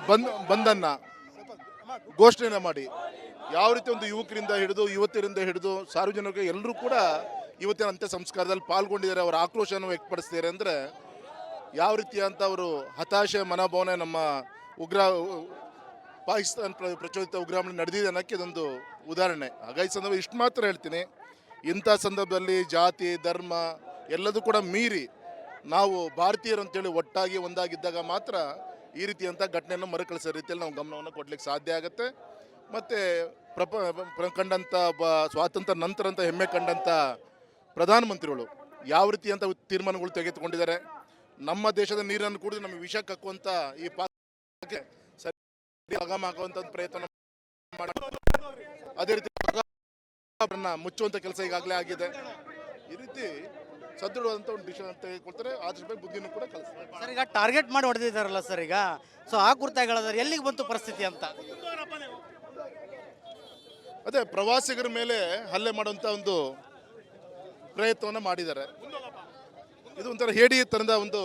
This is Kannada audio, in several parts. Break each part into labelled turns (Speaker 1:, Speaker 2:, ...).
Speaker 1: ಬಂದನ್ನು ಘೋಷಣೆ ಮಾಡಿ ಯಾವ ರೀತಿ ಒಂದು ಯುವಕರಿಂದ ಹಿಡಿದು ಯುವತಿಯರಿಂದ ಹಿಡಿದು ಸಾರ್ವಜನಿಕರು ಎಲ್ಲರೂ ಕೂಡ ಇವತ್ತಿನ ಅಂತ್ಯ ಸಂಸ್ಕಾರದಲ್ಲಿ ಪಾಲ್ಗೊಂಡಿದ್ದಾರೆ. ಅವರ ಆಕ್ರೋಶವನ್ನು ವ್ಯಕ್ತಪಡಿಸ್ತಿದ್ದಾರೆ. ಅಂದರೆ ಯಾವ ರೀತಿ ಅಂತ ಅವರು ಹತಾಶೆ ಮನೋಭಾವನೆ ನಮ್ಮ ಪಾಕಿಸ್ತಾನ ಪ್ರಚೋದಿತ ಉಗ್ರಗಾಮಿ ನಡೆದಿದೆ ಅನ್ನೋಕ್ಕೆ ಇದೊಂದು ಉದಾಹರಣೆ. ಹಾಗಾಗಿ ಸಂದರ್ಭ ಇಷ್ಟು ಮಾತ್ರ ಹೇಳ್ತೀನಿ, ಇಂಥ ಸಂದರ್ಭದಲ್ಲಿ ಜಾತಿ ಧರ್ಮ ಎಲ್ಲದೂ ಕೂಡ ಮೀರಿ ನಾವು ಭಾರತೀಯರು ಅಂತೇಳಿ ಒಟ್ಟಾಗಿ ಒಂದಾಗಿದ್ದಾಗ ಮಾತ್ರ ಈ ರೀತಿಯಂಥ ಘಟನೆಯನ್ನು ಮರುಕಳಿಸೋ ರೀತಿಯಲ್ಲಿ ನಾವು ಗಮನವನ್ನು ಕೊಡಲಿಕ್ಕೆ ಸಾಧ್ಯ ಆಗುತ್ತೆ. ಮತ್ತು ಕಂಡಂಥ ಸ್ವಾತಂತ್ರ್ಯ ನಂತರ ಅಂತ ಹೆಮ್ಮೆ ಕಂಡಂಥ ಪ್ರಧಾನಮಂತ್ರಿಗಳು ಯಾವ ರೀತಿಯಂಥ ತೀರ್ಮಾನಗಳು ತೆಗೆದುಕೊಂಡಿದ್ದಾರೆ. ನಮ್ಮ ದೇಶದ ನೀರನ್ನು ಕುಡಿದು ನಮಗೆ ವಿಷ ಕಕ್ಕುವಂಥ ಈ ಪಾಕಕ್ಕೆ ಸರಿ ಆಗಾಮ ಹಾಕುವಂಥ ಪ್ರಯತ್ನ ಅದೇ ರೀತಿ ಮುಚ್ಚುವಂಥ ಕೆಲಸ ಈಗಾಗಲೇ ಆಗಿದೆ. ಈ ರೀತಿ ಸದೃಢವಾದಂಥ ಒಂದು ಡಿಸಿಷನ್ ಅಂತ ತೆಗೆದುಕೊಳ್ತಾರೆ. ಆದಷ್ಟು ಬೇಗ ಬುದ್ಧಿನೂ ಕೂಡ ಕಲಿಸ್ತಾರೆ.
Speaker 2: ಸರ್ ಈಗ ಟಾರ್ಗೆಟ್ ಮಾಡಿ ಹೊಡೆದಿದ್ದಾರಲ್ಲ ಸರ್, ಈಗ ಸೊ ಆ ಕುರಿತಾಗಿ ಹೇಳಿದ್ರೆ ಎಲ್ಲಿಗೆ ಬಂತು ಪರಿಸ್ಥಿತಿ ಅಂತ?
Speaker 1: ಅದೇ ಪ್ರವಾಸಿಗರ ಮೇಲೆ ಹಲ್ಲೆ ಮಾಡುವಂಥ ಒಂದು ಪ್ರಯತ್ನವನ್ನು ಮಾಡಿದ್ದಾರೆ. ಇದು ಒಂಥರ ಹೇಡಿ ತರದ ಒಂದು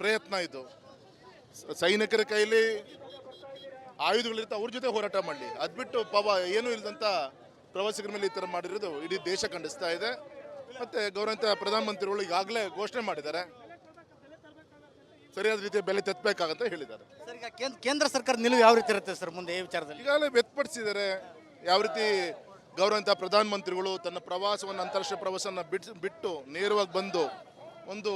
Speaker 1: ಪ್ರಯತ್ನ. ಇದು ಸೈನಿಕರ ಕೈಲಿ ಆಯುಧಗಳಿರುತ್ತೆ, ಅವ್ರ ಜೊತೆ ಹೋರಾಟ ಮಾಡಲಿ. ಅದ್ಬಿಟ್ಟು ಪಾಪ ಏನೂ ಇಲ್ಲದಂಥ ಪ್ರವಾಸಿಗರ ಮೇಲೆ ಈ ಥರ ಮಾಡಿರೋದು ಇಡೀ ದೇಶ ಖಂಡಿಸ್ತಾ ಇದೆ. ಮತ್ತು ಗೌರವಾನ್ವಿತ ಪ್ರಧಾನಮಂತ್ರಿಗಳು ಈಗಾಗಲೇ ಘೋಷಣೆ ಮಾಡಿದ್ದಾರೆ, ಸರಿಯಾದ ರೀತಿಯ ಬೆಲೆ ತೆತ್ತಬೇಕಾಗಂತ ಹೇಳಿದ್ದಾರೆ.
Speaker 2: ಸರ್ ಈಗ ಕೇಂದ್ರ ಸರ್ಕಾರ ನಿಲುವು ಯಾವ ರೀತಿ ಇರುತ್ತೆ ಸರ್ ಮುಂದೆ ಈ ವಿಚಾರದಲ್ಲಿ?
Speaker 1: ಈಗಾಗಲೇ ವ್ಯಕ್ತಪಡಿಸಿದ್ದಾರೆ. ಯಾವ ರೀತಿ ಗೌರವಾನ್ವಿತ ಪ್ರಧಾನಮಂತ್ರಿಗಳು ತನ್ನ ಪ್ರವಾಸವನ್ನು ಅಂತಾರಾಷ್ಟ್ರೀಯ ಪ್ರವಾಸವನ್ನು ಬಿಟ್ಟು ನೇರವಾಗಿ ಬಂದು ಒಂದು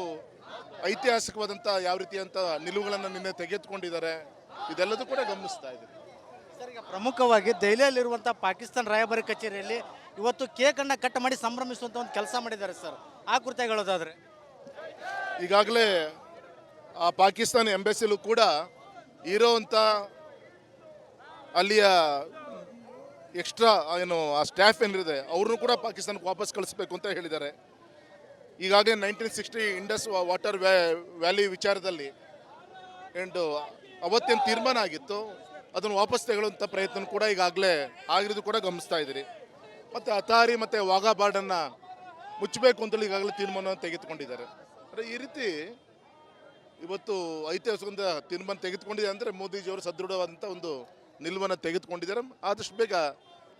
Speaker 1: ಐತಿಹಾಸಿಕವಾದಂಥ ಯಾವ ರೀತಿಯಂಥ ನಿಲುವುಗಳನ್ನು ನಿನ್ನೆ ತೆಗೆದುಕೊಂಡಿದ್ದಾರೆ, ಇದೆಲ್ಲದೂ ಕೂಡ ಗಮನಿಸ್ತಾ ಇದ್ದೀವಿ.
Speaker 2: ಸರ್ ಈಗ ಪ್ರಮುಖವಾಗಿ ದೆಹಲಿಯಲ್ಲಿರುವಂಥ ಪಾಕಿಸ್ತಾನ ರಾಯಭಾರಿ ಕಚೇರಿಯಲ್ಲಿ ಇವತ್ತು ಕೇಕನ್ನು ಕಟ್ ಮಾಡಿ ಸಂಭ್ರಮಿಸುವಂಥ ಒಂದು ಕೆಲಸ ಮಾಡಿದ್ದಾರೆ ಸರ್, ಆ ಕುರಿತಾಗಿ ಹೇಳೋದಾದ್ರೆ?
Speaker 1: ಈಗಾಗಲೇ ಆ ಪಾಕಿಸ್ತಾನ ಎಂಬೆಸಿಲೂ ಕೂಡ ಇರೋವಂಥ ಅಲ್ಲಿಯ ಎಕ್ಸ್ಟ್ರಾ ಏನು ಆ ಸ್ಟಾಫ್ ಏನಿದೆ ಅವ್ರನ್ನೂ ಕೂಡ ಪಾಕಿಸ್ತಾನಕ್ಕೆ ವಾಪಸ್ ಕಳಿಸ್ಬೇಕು ಅಂತ ಹೇಳಿದ್ದಾರೆ. ಈಗಾಗಲೇ 1960 ಇಂಡಸ್ ವಾಟರ್ ವ್ಯಾಲಿ ವಿಚಾರದಲ್ಲಿ ಅವತ್ತೇನು ತೀರ್ಮಾನ ಆಗಿತ್ತು ಅದನ್ನು ವಾಪಸ್ ತೆಗೊಳ್ಳುವಂಥ ಪ್ರಯತ್ನ ಕೂಡ ಈಗಾಗಲೇ ಆಗಿರೋದು ಕೂಡ ಗಮನಿಸ್ತಾ ಇದ್ದೀರಿ. ಮತ್ತು ಅತಾರಿ ಮತ್ತು ವಾಘಾ ಬಾರ್ಡನ್ನು ಮುಚ್ಚಬೇಕು ಅಂತೇಳಿ ಈಗಾಗಲೇ ತೀರ್ಮಾನವನ್ನು ತೆಗೆದುಕೊಂಡಿದ್ದಾರೆ. ಅಂದರೆ ಈ ರೀತಿ ಇವತ್ತು ಐತಿಹಾಸಿಕ ತೀರ್ಮಾನ ತೆಗೆದುಕೊಂಡಿದೆ ಅಂದರೆ ಮೋದಿಜಿಯವರು ಸದೃಢವಾದಂಥ ಒಂದು ನಿಲುವನ್ನು ತೆಗೆದುಕೊಂಡಿದ್ದಾರೆ. ಆದಷ್ಟು ಬೇಗ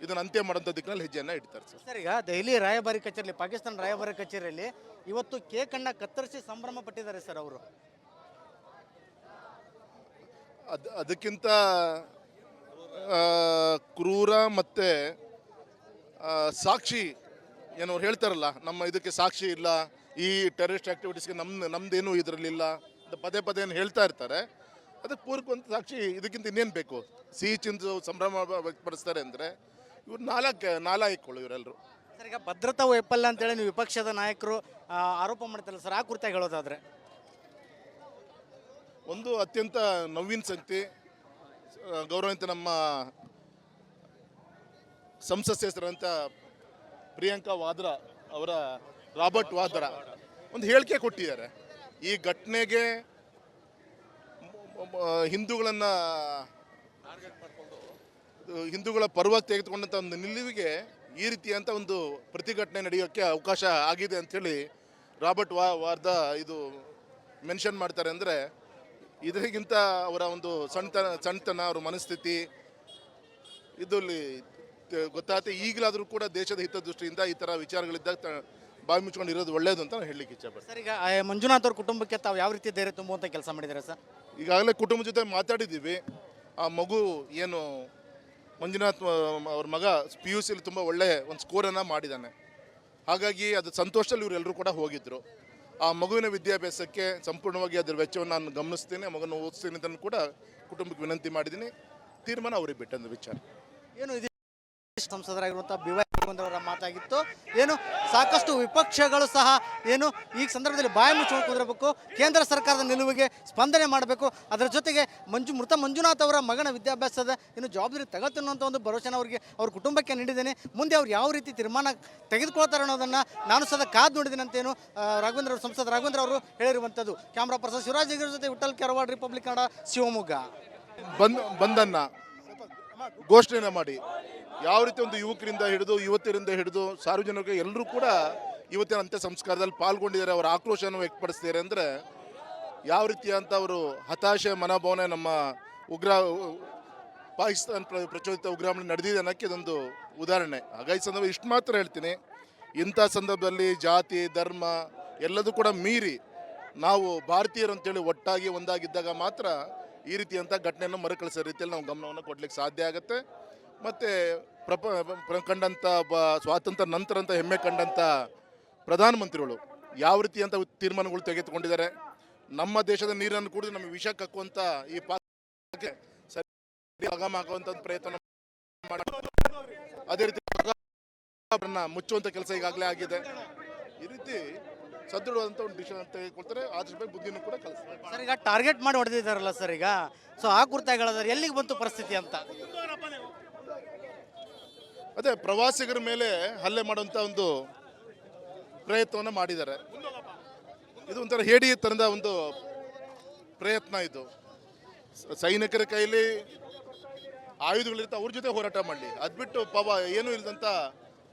Speaker 1: ಇದನ್ನು ಅಂತ್ಯ ಮಾಡೋಂಥ ದಿಕ್ಕಿನಲ್ಲಿ ಹೆಜ್ಜೆಯನ್ನು ಇಡ್ತಾರೆ ಸರ್.
Speaker 2: ಸರ್ ಈಗ ದೆಹಲಿ ರಾಯಭಾರಿ ಕಚೇರಿಯಲ್ಲಿ ಪಾಕಿಸ್ತಾನ ರಾಯಭಾರಿ ಕಚೇರಿಯಲ್ಲಿ ಇವತ್ತು ಕೇಕನ್ನು ಕತ್ತರಿಸಿ ಸಂಭ್ರಮ ಪಟ್ಟಿದ್ದಾರೆ ಸರ್ ಅವರು.
Speaker 1: ಅದಕ್ಕಿಂತ ಕ್ರೂರ ಮತ್ತು ಸಾಕ್ಷಿ ಏನೋ ಹೇಳ್ತಾರಲ್ಲ, ನಮ್ಮ ಇದಕ್ಕೆ ಸಾಕ್ಷಿ ಇಲ್ಲ, ಈ ಟೆರರಿಸ್ಟ್ ಆ್ಯಕ್ಟಿವಿಟೀಸ್ಗೆ ನಮ್ಮದೇನು ಇದರಲ್ಲಿಲ್ಲ ಅಂತ ಪದೇ ಪದೇ ಏನು ಹೇಳ್ತಾ ಇರ್ತಾರೆ. ಅದಕ್ಕೆ ಪೂರಕವಂತ ಸಾಕ್ಷಿ ಇದಕ್ಕಿಂತ ಇನ್ನೇನು ಬೇಕು? ಸಿಹಿ ಚಿಂದು ಸಂಭ್ರಮ ವ್ಯಕ್ತಪಡಿಸ್ತಾರೆ ಅಂದರೆ ಇವ್ರು ನಾಲಾಯಕ್ಗಳು ಇವರೆಲ್ಲರೂ.
Speaker 2: ಸರ್ ಈಗ ಭದ್ರತಾ ವೈಫಲ್ಯ ಅಂತೇಳಿ ನೀವು ವಿಪಕ್ಷದ ನಾಯಕರು ಆರೋಪ ಮಾಡ್ತಾರಲ್ಲ ಸರ್, ಆ ಕುರಿತಾಗಿ ಹೇಳೋದಾದ್ರೆ?
Speaker 1: ಒಂದು ಅತ್ಯಂತ ನೋವಿನ ಸಂಗತಿ, ಗೌರವಾನ್ವಿತ ನಮ್ಮ ಸಂಸತ್ ಸದಸ್ಯರಂತ ಪ್ರಿಯಾಂಕಾ ವಾದ್ರಾ ಅವರ ರಾಬರ್ಟ್ ವಾದ್ರಾ ಒಂದು ಹೇಳಿಕೆ ಕೊಟ್ಟಿದ್ದಾರೆ. ಈ ಘಟನೆಗೆ ಹಿಂದೂಗಳ ಪರವಾಗಿ ತೆಗೆದುಕೊಂಡಂಥ ಒಂದು ನಿಲುವಿಗೆ ಈ ರೀತಿಯಂಥ ಒಂದು ಪ್ರತಿಭಟನೆ ನಡೆಯೋಕ್ಕೆ ಅವಕಾಶ ಆಗಿದೆ ಅಂಥೇಳಿ ರಾಬರ್ಟ್ ವಾದ್ರಾ ಇದು ಮೆನ್ಷನ್ ಮಾಡ್ತಾರೆ. ಅಂದರೆ ಇದರಿಗಿಂತ ಅವರ ಒಂದು ಸಣ್ಣತನ ಅವ್ರ ಮನಸ್ಥಿತಿ ಇದರಲ್ಲಿ ಗೊತ್ತಾಗುತ್ತೆ. ಈಗಲಾದರೂ ಕೂಡ ದೇಶದ ಹಿತದೃಷ್ಟಿಯಿಂದ ಈ ಥರ ವಿಚಾರಗಳಿದ್ದಾಗ ಬಾಯಿ ಮುಚ್ಕೊಂಡು ಇರೋದು ಒಳ್ಳೆಯದು ಅಂತ ಹೇಳಲಿಕ್ಕೆ ಇಚ್ಛೆಪಡ್ತೀನಿ.
Speaker 2: ಸರ್ ಈಗ ಮಂಜುನಾಥ್ ಅವ್ರ ಕುಟುಂಬಕ್ಕೆ ತಾವು ಯಾವ ರೀತಿ ಧೈರ್ಯ ತುಂಬುವಂಥ ಕೆಲಸ ಮಾಡಿದ್ದಾರೆ ಸರ್?
Speaker 1: ಈಗಾಗಲೇ ಕುಟುಂಬದ ಜೊತೆ ಮಾತಾಡಿದ್ದೀವಿ. ಆ ಮಗು ಏನು ಮಂಜುನಾಥ್ ಅವ್ರ ಮಗ PUC ತುಂಬ ಒಳ್ಳೆಯ ಒಂದು ಸ್ಕೋರನ್ನು ಮಾಡಿದ್ದಾನೆ. ಹಾಗಾಗಿ ಅದು ಸಂತೋಷದಲ್ಲಿ ಇವರೆಲ್ಲರೂ ಕೂಡ ಹೋಗಿದ್ದರು. ಆ ಮಗುವಿನ ವಿದ್ಯಾಭ್ಯಾಸಕ್ಕೆ ಸಂಪೂರ್ಣವಾಗಿ ಅದರ ವೆಚ್ಚವನ್ನು ನಾನು ಗಮನಿಸ್ತೀನಿ, ಮಗನ ಓದಿಸ್ತೀನಿ ಅಂತ ಕೂಡ ಕುಟುಂಬಕ್ಕೆ ವಿನಂತಿ ಮಾಡಿದ್ದೀನಿ. ತೀರ್ಮಾನ ಅವ್ರಿಗೆ ಬಿಟ್ಟಂತ ವಿಚಾರ
Speaker 2: ಏನು ಇದೆ. ಸಂಸದರಾಗಿರುವಂಥ BY ಅವರ ಮಾತಾಗಿತ್ತು. ಏನು ಸಾಕಷ್ಟು ವಿಪಕ್ಷಗಳು ಸಹ ಏನು ಈ ಸಂದರ್ಭದಲ್ಲಿ ಬಾಯಿ ಮುಚ್ಚಿಕೊಂಡು ಕುದಿರಬೇಕು, ಕೇಂದ್ರ ಸರ್ಕಾರದ ನಿಲುವಿಗೆ ಸ್ಪಂದನೆ ಮಾಡಬೇಕು, ಅದರ ಜೊತೆಗೆ ಮೃತ ಮಂಜುನಾಥ್ ಅವರ ಮಗನ ವಿದ್ಯಾಭ್ಯಾಸದ ಏನು ಜವಾಬ್ದಾರಿ ತಗೊಳ್ತೀನೋ ಒಂದು ಭರವಸೆನ ಅವರಿಗೆ ಅವ್ರ ಕುಟುಂಬಕ್ಕೆ ನೀಡಿದ್ದೇನೆ. ಮುಂದೆ ಅವ್ರು ಯಾವ ರೀತಿ ತೀರ್ಮಾನ ತೆಗೆದುಕೊಳ್ತಾರೆ ಅನ್ನೋದನ್ನು ನಾನು ಸಹ ಕಾದು ನೋಡಿದ್ದೇನೆ ಅಂತೇನು ರಾಘವೇಂದ್ರ ಅವರು ಸಂಸದ ರಾಘವೇಂದ್ರ ಅವರು ಹೇಳಿರುವಂಥದ್ದು. ಕ್ಯಾಮ್ರಾ ಪರ್ಸನ್ ಶಿವರಾಜ್ ಜೊತೆ ವಿಠಲ್ ಕೆರವಾಡ, ರಿಪಬ್ಲಿಕ್ ಕನ್ನಡ, ಶಿವಮೊಗ್ಗ.
Speaker 1: ಬಂದನ್ನು ಘೋಷಣೆ ಮಾಡಿ ಯಾವ ರೀತಿ ಒಂದು ಯುವಕರಿಂದ ಹಿಡಿದು ಯುವತಿಯರಿಂದ ಹಿಡಿದು ಸಾರ್ವಜನಿಕರು ಎಲ್ಲರೂ ಕೂಡ ಇವತ್ತಿನ ಅಂತ್ಯ ಸಂಸ್ಕಾರದಲ್ಲಿ ಪಾಲ್ಗೊಂಡಿದ್ದಾರೆ. ಅವರ ಆಕ್ರೋಶವನ್ನು ವ್ಯಕ್ತಪಡಿಸ್ತಿದ್ದಾರೆ. ಅಂದರೆ ಯಾವ ರೀತಿ ಅಂತ ಅವರು ಹತಾಶೆ ಮನೋಭಾವನೆ ನಮ್ಮ ಉಗ್ರ ಪಾಕಿಸ್ತಾನ ಪ್ರಚೋದಿತ ಉಗ್ರಗಾಮಿ ನಡೆದಿದೆ ಅನ್ನೋಕ್ಕೆ ಇದೊಂದು ಉದಾಹರಣೆ. ಹಾಗಾಗಿ ಸಂದರ್ಭ ಇಷ್ಟು ಮಾತ್ರ ಹೇಳ್ತೀನಿ, ಇಂಥ ಸಂದರ್ಭದಲ್ಲಿ ಜಾತಿ ಧರ್ಮ ಎಲ್ಲದೂ ಕೂಡ ಮೀರಿ ನಾವು ಭಾರತೀಯರು ಅಂತೇಳಿ ಒಟ್ಟಾಗಿ ಒಂದಾಗಿದ್ದಾಗ ಮಾತ್ರ ಈ ರೀತಿಯಂಥ ಘಟನೆಯನ್ನು ಮರುಕಳಿಸೋ ರೀತಿಯಲ್ಲಿ ನಾವು ಗಮನವನ್ನು ಕೊಡಲಿಕ್ಕೆ ಸಾಧ್ಯ ಆಗುತ್ತೆ. ಮತ್ತು ಕಂಡಂಥ ಸ್ವಾತಂತ್ರ್ಯ ನಂತರ ಅಂತ ಹೆಮ್ಮೆ ಕಂಡಂಥ ಪ್ರಧಾನಮಂತ್ರಿಗಳು ಯಾವ ರೀತಿಯಂಥ ತೀರ್ಮಾನಗಳು ತೆಗೆದುಕೊಂಡಿದ್ದಾರೆ. ನಮ್ಮ ದೇಶದ ನೀರನ್ನು ಕುಡಿದು ನಮಗೆ ವಿಷ ಕಕ್ಕುವಂಥ ಈ ಪಾಕಕ್ಕೆ ಸರಿ ಆಗಾಮ ಹಾಕುವಂಥ ಪ್ರಯತ್ನ ಮಾಡಿ, ಅದೇ ರೀತಿ ಮುಚ್ಚುವಂಥ ಕೆಲಸ ಈಗಾಗಲೇ ಆಗಿದೆ. ಈ ರೀತಿ ಸದೃಢವಾದಂಥ ಒಂದು ಡಿಸಿಷನ್ ತೆಗೆದುಕೊಳ್ತಾರೆ. ಆದಷ್ಟು ಬೇಗ ಬುದ್ಧಿನೂ ಕೂಡ ಕಲಿಸ್ತಾರೆ.
Speaker 2: ಸರ್ ಈಗ ಟಾರ್ಗೆಟ್ ಮಾಡಿ ಹೊಡೆದಿದ್ದಾರಲ್ಲ ಸರ್ ಈಗ, ಸೊ ಆ ಕುರಿತಾಗಿ ಹೇಳಿದ್ರೆ ಎಲ್ಲಿಗೆ ಬಂತು ಪರಿಸ್ಥಿತಿ ಅಂತ?
Speaker 1: ಅದೇ ಪ್ರವಾಸಿಗರ ಮೇಲೆ ಹಲ್ಲೆ ಮಾಡುವಂಥ ಒಂದು ಪ್ರಯತ್ನವನ್ನು ಮಾಡಿದ್ದಾರೆ. ಇದು ಒಂಥರ ಹೇಡಿ ತರದ ಒಂದು ಪ್ರಯತ್ನ. ಇದು ಸೈನಿಕರ ಕೈಲಿ ಆಯುಧಗಳಿರುತ್ತೆ, ಅವ್ರ ಜೊತೆ ಹೋರಾಟ ಮಾಡಲಿ. ಅದು ಬಿಟ್ಟು ಪಾಪ ಏನೂ ಇಲ್ಲದಂಥ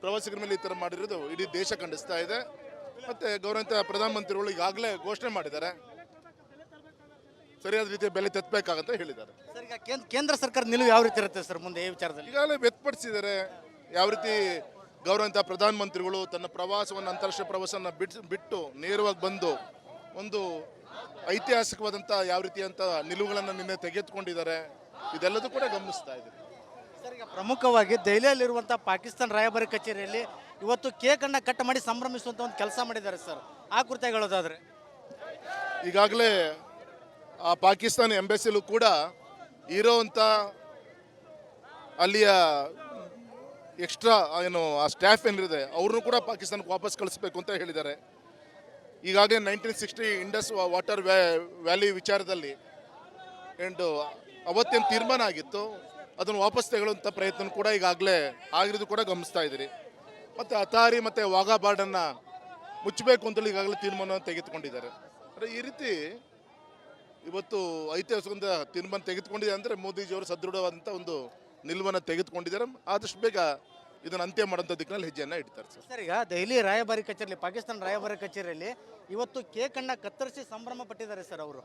Speaker 1: ಪ್ರವಾಸಿಗರ ಮೇಲೆ ಈ ಥರ ಮಾಡಿರೋದು ಇಡೀ ದೇಶ ಖಂಡಿಸ್ತಾ ಇದೆ. ಮತ್ತು ಗೌರವಿತ ಪ್ರಧಾನಮಂತ್ರಿಗಳು ಈಗಾಗಲೇ ಘೋಷಣೆ ಮಾಡಿದ್ದಾರೆ, ಸರಿಯಾದ ರೀತಿಯ ಬೆಲೆ ತೆತ್ತಬೇಕಾಗಂತ ಹೇಳಿದ್ದಾರೆ.
Speaker 2: ಸರ್ ಈಗ ಕೇಂದ್ರ ಸರ್ಕಾರ ನಿಲುವು ಯಾವ ರೀತಿ ಇರುತ್ತೆ ಸರ್ ಮುಂದೆ ಈ ವಿಚಾರದಲ್ಲಿ?
Speaker 1: ಈಗಾಗಲೇ ವ್ಯಕ್ತಪಡಿಸಿದ್ದಾರೆ ಯಾವ ರೀತಿ ಗೌರವಿತ ಪ್ರಧಾನಮಂತ್ರಿಗಳು ತನ್ನ ಪ್ರವಾಸವನ್ನು ಅಂತಾರಾಷ್ಟ್ರೀಯ ಪ್ರವಾಸವನ್ನು ಬಿಟ್ಟು ನೇರವಾಗಿ ಬಂದು ಒಂದು ಐತಿಹಾಸಿಕವಾದಂಥ ಯಾವ ರೀತಿಯಂಥ ನಿಲುವುಗಳನ್ನು ನಿನ್ನೆ ತೆಗೆದುಕೊಂಡಿದ್ದಾರೆ. ಇದೆಲ್ಲದೂ ಕೂಡ ಗಮನಿಸ್ತಾ ಇದೆ.
Speaker 2: ಸರ್ ಈಗ ಪ್ರಮುಖವಾಗಿ ದೆಹಲಿಯಲ್ಲಿರುವಂಥ ಪಾಕಿಸ್ತಾನ ರಾಯಭಾರಿ ಕಚೇರಿಯಲ್ಲಿ ಇವತ್ತು ಕೇಕನ್ನು ಕಟ್ ಮಾಡಿ ಸಂಭ್ರಮಿಸುವಂಥ ಒಂದು ಕೆಲಸ ಮಾಡಿದ್ದಾರೆ ಸರ್, ಆ ಕುರಿತಾಗಿ ಹೇಳೋದಾದರೆ?
Speaker 1: ಈಗಾಗಲೇ ಆ ಪಾಕಿಸ್ತಾನ ಎಂಬೆಸಿಲೂ ಕೂಡ ಇರೋವಂಥ ಅಲ್ಲಿಯ ಎಕ್ಸ್ಟ್ರಾ ಏನು ಆ ಸ್ಟಾಫ್ ಏನಿದೆ ಅವ್ರನ್ನೂ ಕೂಡ ಪಾಕಿಸ್ತಾನಕ್ಕೆ ವಾಪಸ್ ಕಳಿಸ್ಬೇಕು ಅಂತ ಹೇಳಿದ್ದಾರೆ. ಈಗಾಗಲೇ 1960 ಇಂಡಸ್ ವಾಟರ್ ವ್ಯಾಲಿ ವಿಚಾರದಲ್ಲಿ ಅವತ್ತೇನು ತೀರ್ಮಾನ ಆಗಿತ್ತು ಅದನ್ನು ವಾಪಸ್ ತೆಗೊಳ್ಳುವಂಥ ಪ್ರಯತ್ನ ಕೂಡ ಈಗಾಗಲೇ ಆಗಿರೋದು ಕೂಡ ಗಮನಿಸ್ತಾ ಇದ್ದೀರಿ. ಮತ್ತು ಅತಾರಿ ಮತ್ತು ವಾಘಾ ಬಾರ್ಡನ್ನು ಮುಚ್ಚಬೇಕು ಅಂತೇಳಿ ಈಗಾಗಲೇ ತೀರ್ಮಾನವನ್ನು ತೆಗೆದುಕೊಂಡಿದ್ದಾರೆ. ಅಂದರೆ ಈ ರೀತಿ ಇವತ್ತು ಐತಿಹಾಸಿಕ ತೀರ್ಮಾನ ತೆಗೆದುಕೊಂಡಿದೆ ಅಂದರೆ ಮೋದಿಜಿಯವರು ಸದೃಢವಾದಂಥ ಒಂದು ನಿಲುವನ್ನು ತೆಗೆದುಕೊಂಡಿದ್ದಾರೆ. ಆದಷ್ಟು ಬೇಗ ಇದನ್ನು ಅಂತ್ಯ ಮಾಡೋಂಥ ದಿಕ್ಕಿನಲ್ಲಿ ಹೆಜ್ಜೆಯನ್ನು ಇಡ್ತಾರೆ ಸರ್.
Speaker 2: ಸರ್ ಈಗ ದೆಹಲಿ ರಾಯಭಾರಿ ಕಚೇರಿಯಲ್ಲಿ, ಪಾಕಿಸ್ತಾನ ರಾಯಭಾರಿ ಕಚೇರಿಯಲ್ಲಿ ಇವತ್ತು ಕೇಕನ್ನು ಕತ್ತರಿಸಿ ಸಂಭ್ರಮ ಪಟ್ಟಿದ್ದಾರೆ ಸರ್ ಅವರು.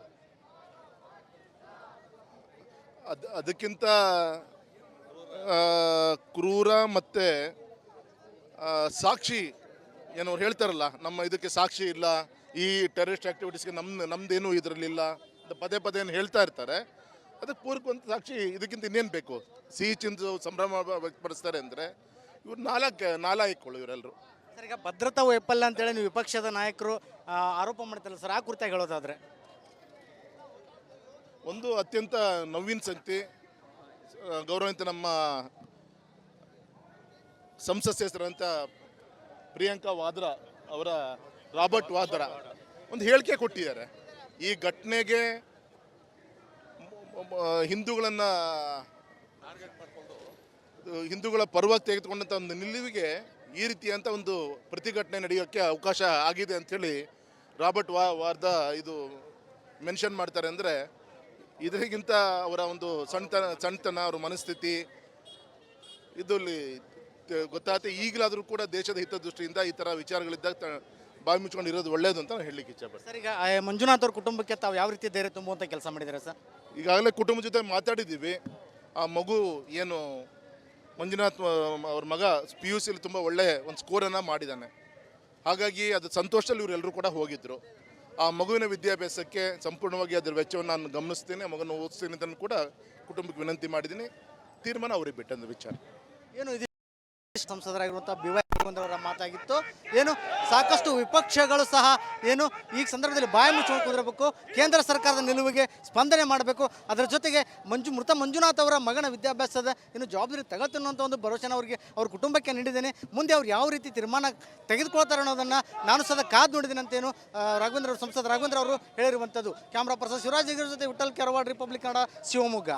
Speaker 1: ಅದಕ್ಕಿಂತ ಕ್ರೂರ ಮತ್ತು ಸಾಕ್ಷಿ ಏನೋ ಹೇಳ್ತಾರಲ್ಲ, ನಮ್ಮ ಇದಕ್ಕೆ ಸಾಕ್ಷಿ ಇಲ್ಲ, ಈ ಟೆರರಿಸ್ಟ್ ಆ್ಯಕ್ಟಿವಿಟೀಸ್ಗೆ ನಮ್ಮದೇನು ಇದರಲ್ಲಿಲ್ಲ ಅಂತ ಪದೇ ಪದೇ ಏನು ಹೇಳ್ತಾ ಇರ್ತಾರೆ. ಅದಕ್ಕೆ ಪೂರಕವಂತ ಸಾಕ್ಷಿ ಇದಕ್ಕಿಂತ ಇನ್ನೇನು ಬೇಕು? ಸಿಹಿ ಚಿಂದು ಸಂಭ್ರಮ ವ್ಯಕ್ತಪಡಿಸ್ತಾರೆ ಅಂದರೆ ಇವ್ರು ನಾಲಾಯಕ್ಕೊಳ್ಳು ಇವರೆಲ್ಲರೂ.
Speaker 2: ಸರ್ ಈಗ ಭದ್ರತಾ ವೈಫಲ್ಯ ಅಂತೇಳಿ ನೀವು ವಿಪಕ್ಷದ ನಾಯಕರು ಆರೋಪ ಮಾಡ್ತಾರಲ್ಲ ಸರ್, ಆ ಕುರಿತಾಗಿ ಹೇಳೋದಾದರೆ?
Speaker 1: ಒಂದು ಅತ್ಯಂತ ನೋವಿನ ಸಂಗತಿ, ಗೌರವಿತ ನಮ್ಮ ಸಂಸತ್ ಸದಸ್ಯರಂತ ಪ್ರಿಯಾಂಕಾ ವಾದ್ರಾ ಅವರ ರಾಬರ್ಟ್ ವಾದ್ರಾ ಒಂದು ಹೇಳಿಕೆ ಕೊಟ್ಟಿದ್ದಾರೆ. ಈ ಘಟನೆಗೆ ಹಿಂದೂಗಳ ಪರವಾಗಿ ತೆಗೆದುಕೊಂಡಂಥ ಒಂದು ನಿಲುವಿಗೆ ಈ ರೀತಿಯಂಥ ಒಂದು ಪ್ರತಿಭಟನೆ ನಡೆಯೋಕ್ಕೆ ಅವಕಾಶ ಆಗಿದೆ ಅಂಥೇಳಿ ರಾಬರ್ಟ್ ವಾದ್ರಾ ಇದು ಮೆನ್ಷನ್ ಮಾಡ್ತಾರೆ. ಅಂದರೆ ಇದರಿಗಿಂತ ಅವರ ಒಂದು ಸಣ್ಣತನ ಅವರ ಮನಸ್ಥಿತಿ ಇದರಲ್ಲಿ ಗೊತ್ತಾಗುತ್ತೆ. ಈಗಲಾದರೂ ಕೂಡ ದೇಶದ ಹಿತದೃಷ್ಟಿಯಿಂದ ಈ ಥರ ವಿಚಾರಗಳಿದ್ದಾಗ ಬಾಯಿ ಮುಚ್ಕೊಂಡು ಇರೋದು ಒಳ್ಳೆಯದು ಅಂತ ನಾನು ಹೇಳಲಿಕ್ಕೆ ಇಚ್ಛೆಪಡ್ತೀನಿ.
Speaker 2: ಸರ್ ಈಗ ಮಂಜುನಾಥ್ ಅವ್ರ ಕುಟುಂಬಕ್ಕೆ ತಾವು ಯಾವ ರೀತಿ ಧೈರ್ಯ ತುಂಬುವಂಥ ಕೆಲಸ ಮಾಡಿದ್ದಾರೆ ಸರ್?
Speaker 1: ಈಗಾಗಲೇ ಕುಟುಂಬದ ಜೊತೆ ಮಾತಾಡಿದ್ದೀವಿ. ಆ ಮಗು ಏನು ಮಂಜುನಾಥ್ ಅವ್ರ ಮಗ PUCಲಿ ತುಂಬ ಒಳ್ಳೆಯ ಒಂದು ಸ್ಕೋರನ್ನು ಮಾಡಿದ್ದಾನೆ. ಹಾಗಾಗಿ ಅದು ಸಂತೋಷದಲ್ಲಿ ಇವರೆಲ್ಲರೂ ಕೂಡ ಹೋಗಿದ್ದರು. ಆ ಮಗುವಿನ ವಿದ್ಯಾಭ್ಯಾಸಕ್ಕೆ ಸಂಪೂರ್ಣವಾಗಿ ಅದರ ವೆಚ್ಚವನ್ನು ನಾನು ಗಮನಿಸ್ತೀನಿ, ಮಗನ ಓದಿಸ್ತೀನಿ ಅಂತ ಕೂಡ ಕುಟುಂಬಕ್ಕೆ ವಿನಂತಿ ಮಾಡಿದ್ದೀನಿ. ತೀರ್ಮಾನ ಅವ್ರಿಗೆ ಬಿಟ್ಟಂತ ವಿಚಾರ.
Speaker 2: ಏನು ಇದು ಸಂಸದರಾಗಿರುವಂಥ BY ಅವರ ಮಾತಾಗಿತ್ತು. ಏನು ಸಾಕಷ್ಟು ವಿಪಕ್ಷಗಳು ಸಹ ಏನು ಈ ಸಂದರ್ಭದಲ್ಲಿ ಬಾಯಿ ಮುಚ್ಚಿಕೊಂಡು ಕುಂದಿರಬೇಕು, ಕೇಂದ್ರ ಸರ್ಕಾರದ ನಿಲುವಿಗೆ ಸ್ಪಂದನೆ ಮಾಡಬೇಕು, ಅದರ ಜೊತೆಗೆ ಮೃತ ಮಂಜುನಾಥ್ ಅವರ ಮಗನ ವಿದ್ಯಾಭ್ಯಾಸದ ಏನು ಜವಾಬ್ದಾರಿ ತಗೊಳ್ತೀನಿ ಅನ್ನೋ ಒಂದು ಭರವಸೆನ ಅವರಿಗೆ ಅವ್ರ ಕುಟುಂಬಕ್ಕೆ ನೀಡಿದ್ದೇನೆ. ಮುಂದೆ ಅವ್ರು ಯಾವ ರೀತಿ ತೀರ್ಮಾನ ತೆಗೆದುಕೊಳ್ತಾರೆ ಅನ್ನೋದನ್ನು ನಾನು ಸದಾ ಕಾದು ನೋಡಿದ್ದೀನಿ ಅಂತೇನು ಸಂಸದ ರಾಘವೇಂದ್ರ ಅವರು ಹೇಳಿರುವಂಥದ್ದು. ಕ್ಯಾಮ್ರಾ ಪರ್ಸನ್ ಶಿವರಾಜ್ ಜೊತೆ ವಿಠಲ್ ಕೆರವಾಡ್, ರಿಪಬ್ಲಿಕ್ ಕನ್ನಡ, ಶಿವಮೊಗ್ಗ.